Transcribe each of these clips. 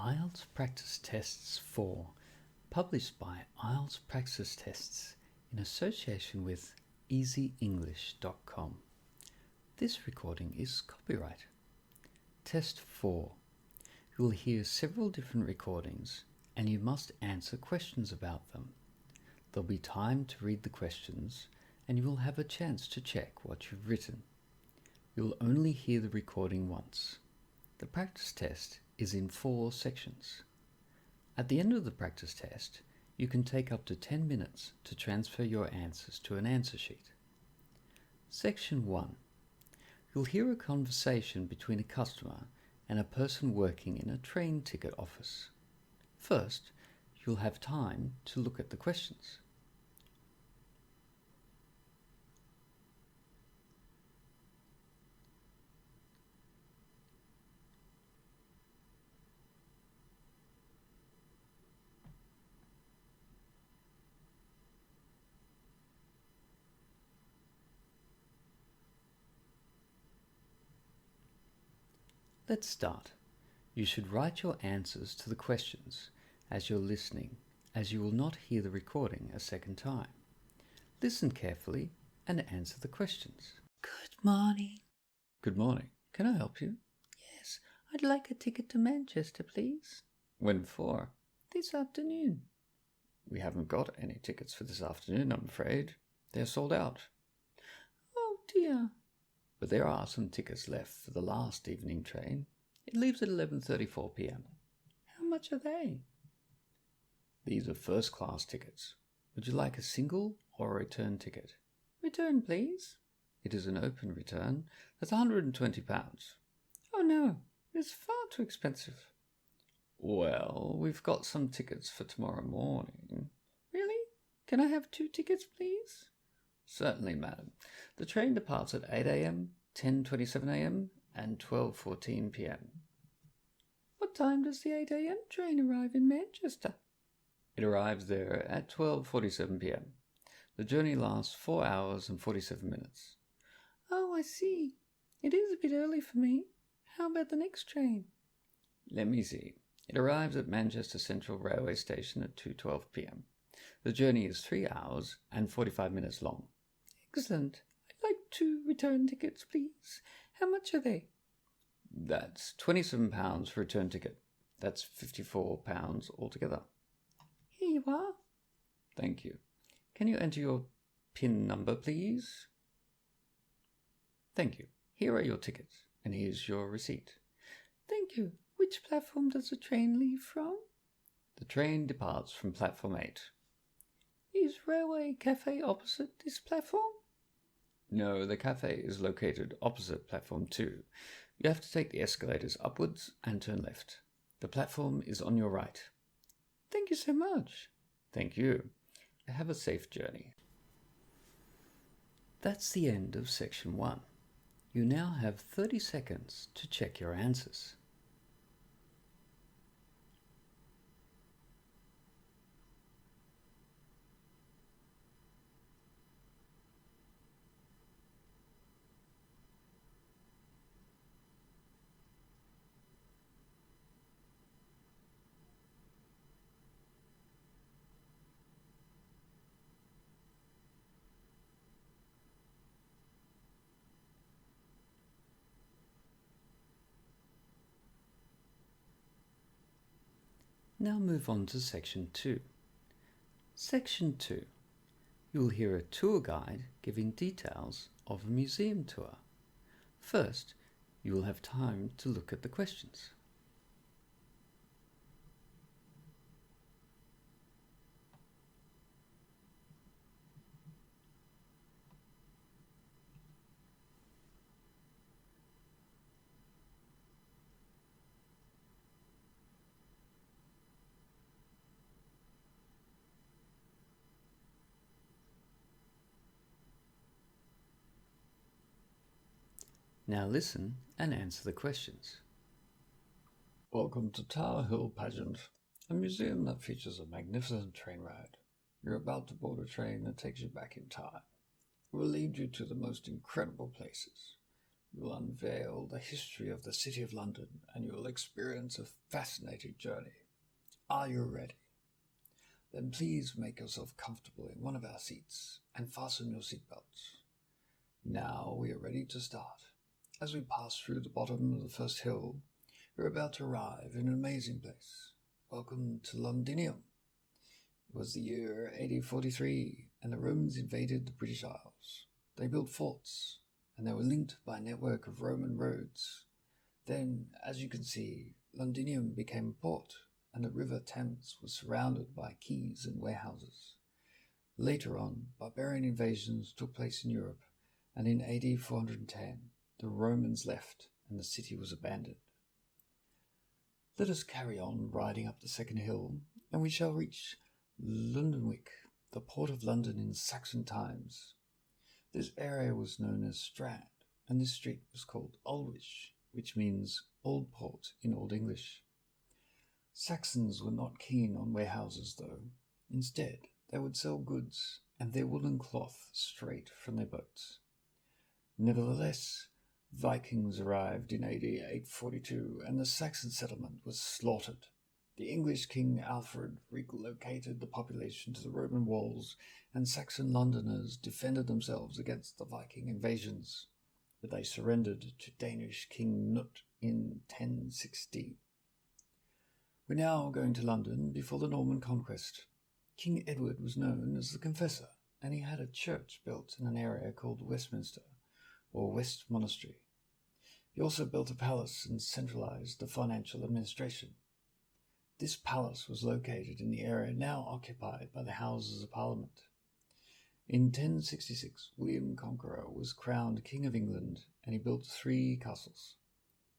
IELTS Practice Tests 4, published by IELTS Practice Tests in association with easyenglish.com. This recording is copyright. Test 4. You will hear several different recordings and you must answer questions about them. There'll be time to read the questions and you will have a chance to check what you've written. You'll only hear the recording once. The practice test is in 4 sections. At the end of the practice test, you can take up to 10 minutes to transfer your answers to an answer sheet. Section 1. You'll hear a conversation between a customer and a person working in a train ticket office. First, you'll have time to look at the questions. Let's start. You should write your answers to the questions as you're listening, as you will not hear the recording a second time. Listen carefully and answer the questions. Good morning. Good morning. Can I help you? Yes, I'd like a ticket to Manchester, please. When for? This afternoon. We haven't got any tickets for this afternoon, I'm afraid. They're sold out. Oh dear. But there are some tickets left for the last evening train. It leaves at 11:34 p.m. How much are they? These are first-class tickets. Would you like a single or a return ticket? Return, please. It is an open return. That's £120. Oh no, it's far too expensive. Well, we've got some tickets for tomorrow morning. Really? Can I have 2 tickets, please? Certainly, madam. The train departs at 8 a.m., 10:27 a.m. and 12:14 p.m. What time does the 8 a.m. train arrive in Manchester? It arrives there at 12:47 p.m. The journey lasts 4 hours and 47 minutes. Oh, I see. It is a bit early for me. How about the next train? Let me see. It arrives at Manchester Central Railway Station at 2:12 p.m. The journey is 3 hours and 45 minutes long. Excellent. I'd like 2 return tickets, please. How much are they? That's £27 for a return ticket. That's £54 altogether. Here you are. Thank you. Can you enter your PIN number, please? Thank you. Here are your tickets, and here's your receipt. Thank you. Which platform does the train leave from? The train departs from platform 8. Is Railway Cafe opposite this platform? No, the cafe is located opposite platform 2. You have to take the escalators upwards and turn left. The platform is on your right. Thank you so much. Thank you. Have a safe journey. That's the end of section 1. You now have 30 seconds to check your answers. Now move on to section 2. Section 2. You will hear a tour guide giving details of a museum tour. First, you will have time to look at the questions. Now listen and answer the questions. Welcome to Tower Hill Pageant, a museum that features a magnificent train ride. You're about to board a train that takes you back in time. It will lead you to the most incredible places. You will unveil the history of the City of London and you will experience a fascinating journey. Are you ready? Then please make yourself comfortable in one of our seats and fasten your seatbelts. Now we are ready to start. As we pass through the bottom of the first hill, we're about to arrive in an amazing place. Welcome to Londinium. It was the year AD 43 and the Romans invaded the British Isles. They built forts and they were linked by a network of Roman roads. Then, as you can see, Londinium became a port and the River Thames was surrounded by quays and warehouses. Later on, barbarian invasions took place in Europe, and in AD 410, the Romans left and the city was abandoned. Let us carry on riding up the second hill, and we shall reach Londonwick, the port of London in Saxon times. This area was known as Strand, and this street was called Aldwych, which means Old Port in Old English. Saxons were not keen on warehouses, though. Instead, they would sell goods and their woolen cloth straight from their boats. Nevertheless, Vikings arrived in AD 842 and the Saxon settlement was slaughtered. The English king Alfred relocated the population to the Roman walls and Saxon Londoners defended themselves against the Viking invasions, but they surrendered to Danish King Knut in 1016. We're now going to London before the Norman conquest. King Edward was known as the Confessor, and he had a church built in an area called Westminster, or West Monastery. He also built a palace and centralized the financial administration. This palace was located in the area now occupied by the Houses of Parliament. In 1066, William Conqueror was crowned King of England, and he built 3 castles.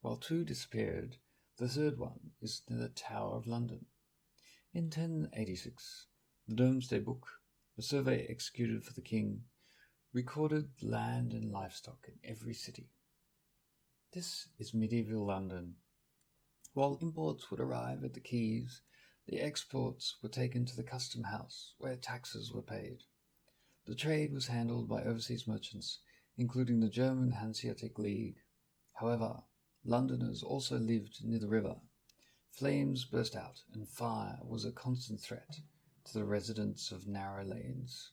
While 2 disappeared, the third one is near the Tower of London. In 1086, the Domesday Book, a survey executed for the king, recorded land and livestock in every city. This is medieval London. While imports would arrive at the quays, the exports were taken to the custom house, where taxes were paid. The trade was handled by overseas merchants, including the German Hanseatic League. However, Londoners also lived near the river. Flames burst out, and fire was a constant threat to the residents of narrow lanes.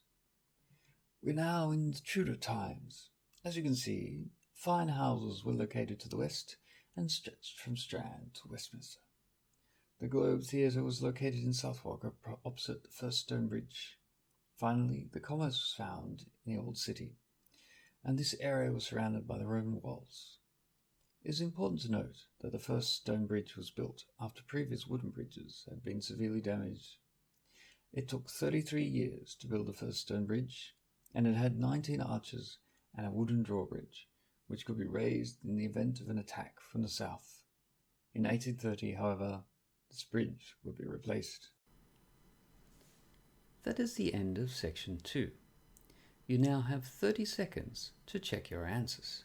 We're now in Tudor times. As you can see, fine houses were located to the west and stretched from Strand to Westminster. The Globe Theatre was located in Southwark, opposite the first stone bridge. Finally, the commerce was found in the old city, and this area was surrounded by the Roman walls. It is important to note that the first stone bridge was built after previous wooden bridges had been severely damaged. It took 33 years to build the first stone bridge, and it had 19 arches and a wooden drawbridge, which could be raised in the event of an attack from the south. In 1830, however, this bridge would be replaced. That is the end of section 2. You now have 30 seconds to check your answers.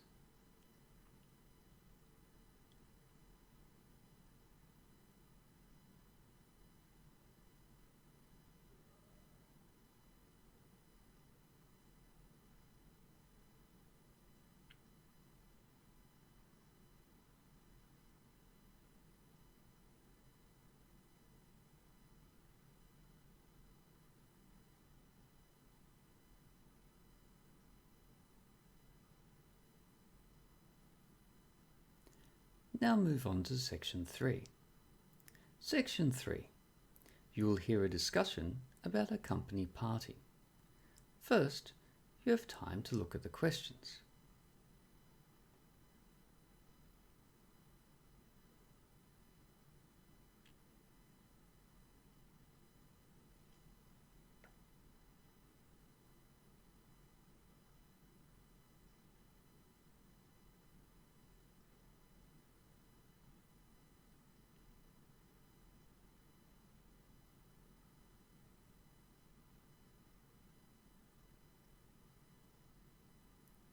Now move on to section 3. Section 3. You will hear a discussion about a company party. First, you have time to look at the questions.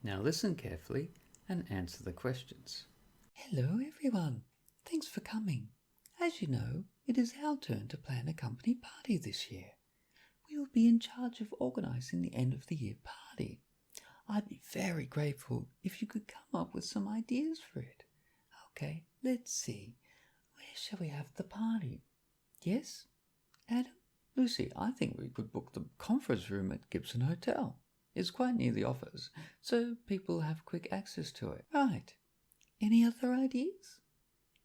Now listen carefully and answer the questions. Hello everyone, thanks for coming. As you know, it is our turn to plan a company party this year. We will be in charge of organising the end of the year party. I'd be very grateful if you could come up with some ideas for it. Okay, let's see. Where shall we have the party? Yes, Adam? Lucy, I think we could book the conference room at Gibson Hotel. It's quite near the office, so people have quick access to it. Right. Any other ideas?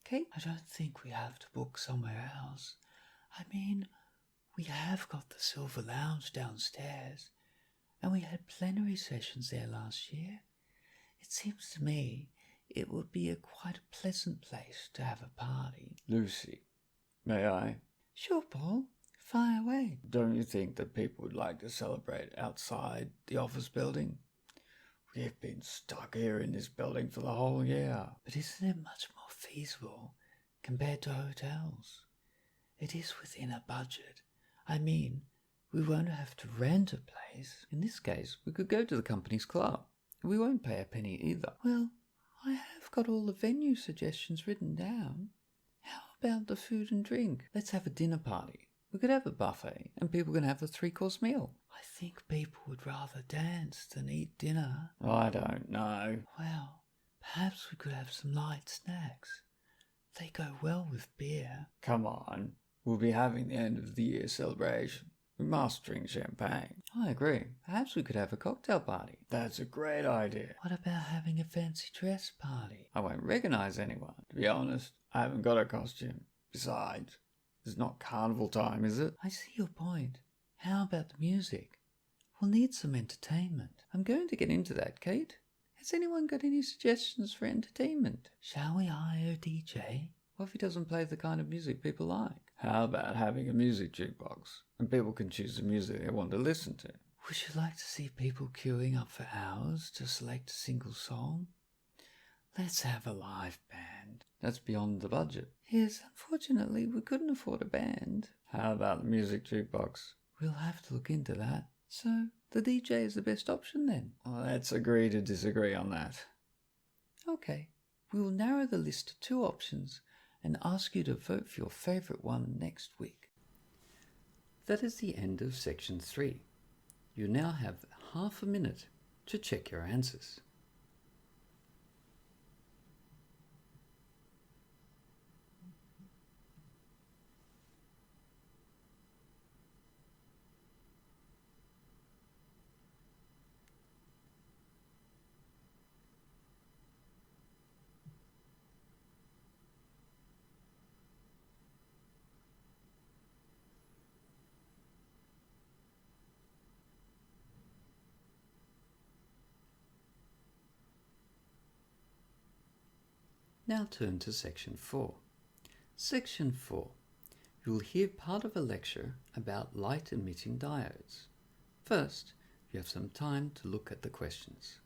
Kate? I don't think we have to book somewhere else. I mean, we have got the Silver Lounge downstairs, and we had plenary sessions there last year. It seems to me it would be quite a pleasant place to have a party. Lucy, may I? Sure, Paul. Fire away. Don't you think that people would like to celebrate outside the office building? We've been stuck here in this building for the whole year. But isn't it much more feasible compared to hotels? It is within a budget. I mean, we won't have to rent a place. In this case, we could go to the company's club. We won't pay a penny either. Well, I have got all the venue suggestions written down. How about the food and drink? Let's have a dinner party. We could have a buffet, and people can have a 3-course meal. I think people would rather dance than eat dinner. I don't know. Well, perhaps we could have some light snacks. They go well with beer. Come on. We'll be having the end of the year celebration. We must drink champagne. I agree. Perhaps we could have a cocktail party. That's a great idea. What about having a fancy dress party? I won't recognize anyone. To be honest, I haven't got a costume. Besides, it's not carnival time, is it? I see your point. How about the music? We'll need some entertainment. I'm going to get into that, Kate. Has anyone got any suggestions for entertainment? Shall we hire a DJ? What if he doesn't play the kind of music people like? How about having a music jukebox, and people can choose the music they want to listen to? Would you like to see people queuing up for hours to select a single song? Let's have a live band. That's beyond the budget. Yes, unfortunately, we couldn't afford a band. How about the music jukebox? We'll have to look into that. So, the DJ is the best option then? Well, let's agree to disagree on that. Okay, we will narrow the list to 2 options and ask you to vote for your favourite one next week. That is the end of section 3. You now have half a minute to check your answers. Now turn to section 4. Section 4. You will hear part of a lecture about light-emitting diodes. First, you have some time to look at the questions.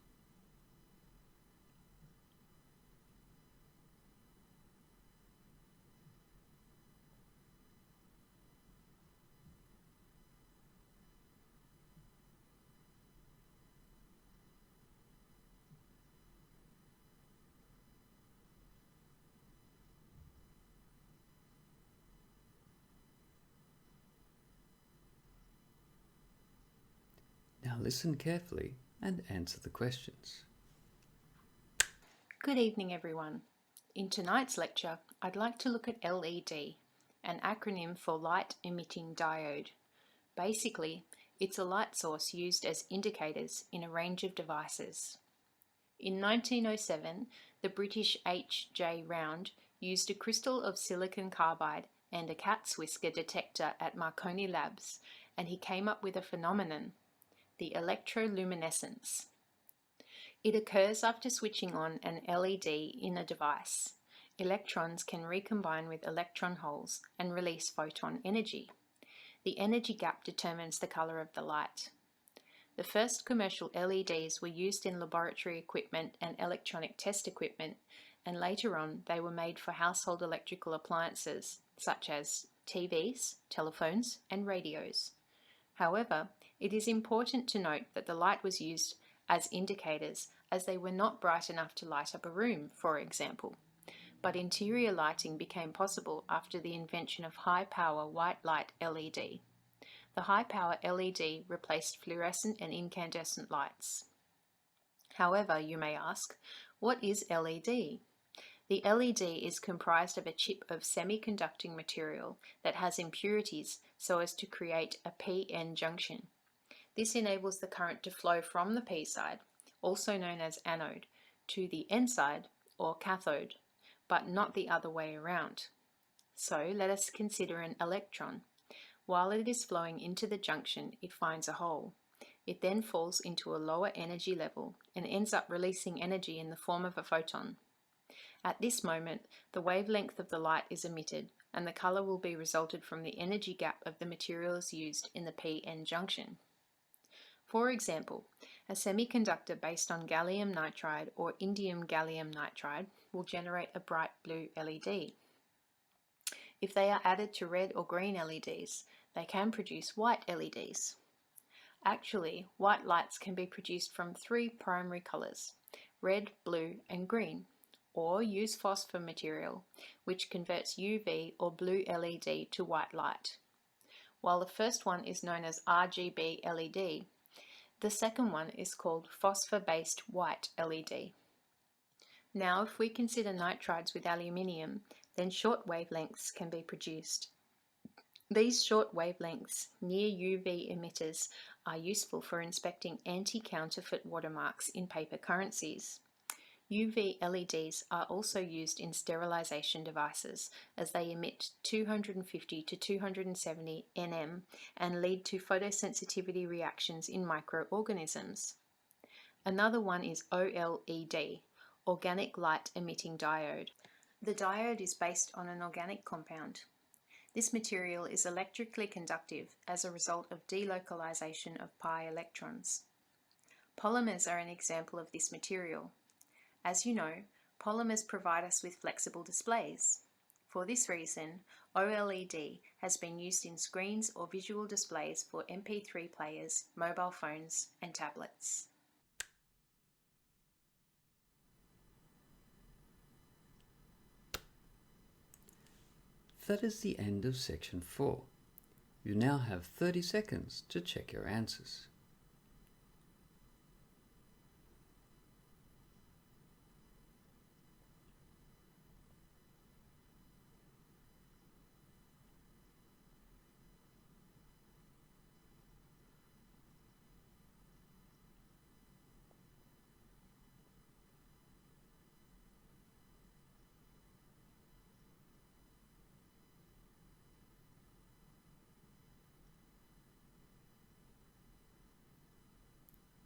Now listen carefully and answer the questions. Good evening, everyone. In tonight's lecture, I'd like to look at LED, an acronym for Light Emitting Diode. Basically, it's a light source used as indicators in a range of devices. In 1907, the British H.J. Round used a crystal of silicon carbide and a cat's whisker detector at Marconi Labs, and he came up with a phenomenon, the electroluminescence. It occurs after switching on an LED in a device. Electrons can recombine with electron holes and release photon energy. The energy gap determines the color of the light. The first commercial LEDs were used in laboratory equipment and electronic test equipment, and later on they were made for household electrical appliances such as TVs, telephones, and radios. However, it is important to note that the light was used as indicators as they were not bright enough to light up a room, for example. But interior lighting became possible after the invention of high-power white light LED. The high-power LED replaced fluorescent and incandescent lights. However, you may ask, what is LED? The LED is comprised of a chip of semiconducting material that has impurities so as to create a p-n junction. This enables the current to flow from the P side, also known as anode, to the N side, or cathode, but not the other way around. So let us consider an electron. While it is flowing into the junction, it finds a hole. It then falls into a lower energy level and ends up releasing energy in the form of a photon. At this moment, the wavelength of the light is emitted, and the color will be resulted from the energy gap of the materials used in the p-n junction. For example, a semiconductor based on gallium nitride or indium gallium nitride will generate a bright blue LED. If they are added to red or green LEDs, they can produce white LEDs. Actually, white lights can be produced from 3 primary colors: red, blue, and green, or use phosphor material, which converts UV or blue LED to white light. While the first one is known as RGB LED, the second one is called phosphor-based white LED. Now, if we consider nitrides with aluminium, then short wavelengths can be produced. These short wavelengths near UV emitters are useful for inspecting anti-counterfeit watermarks in paper currencies. UV LEDs are also used in sterilization devices as they emit 250 to 270 nm and lead to photosensitivity reactions in microorganisms. Another one is OLED, Organic Light Emitting Diode. The diode is based on an organic compound. This material is electrically conductive as a result of delocalization of pi electrons. Polymers are an example of this material. As you know, polymers provide us with flexible displays. For this reason, OLED has been used in screens or visual displays for MP3 players, mobile phones, and tablets. That is the end of section 4. You now have 30 seconds to check your answers.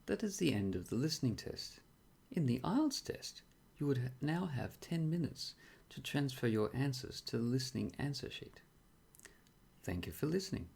That is the end of the listening test. In the IELTS test, you would now have 10 minutes to transfer your answers to the listening answer sheet. Thank you for listening.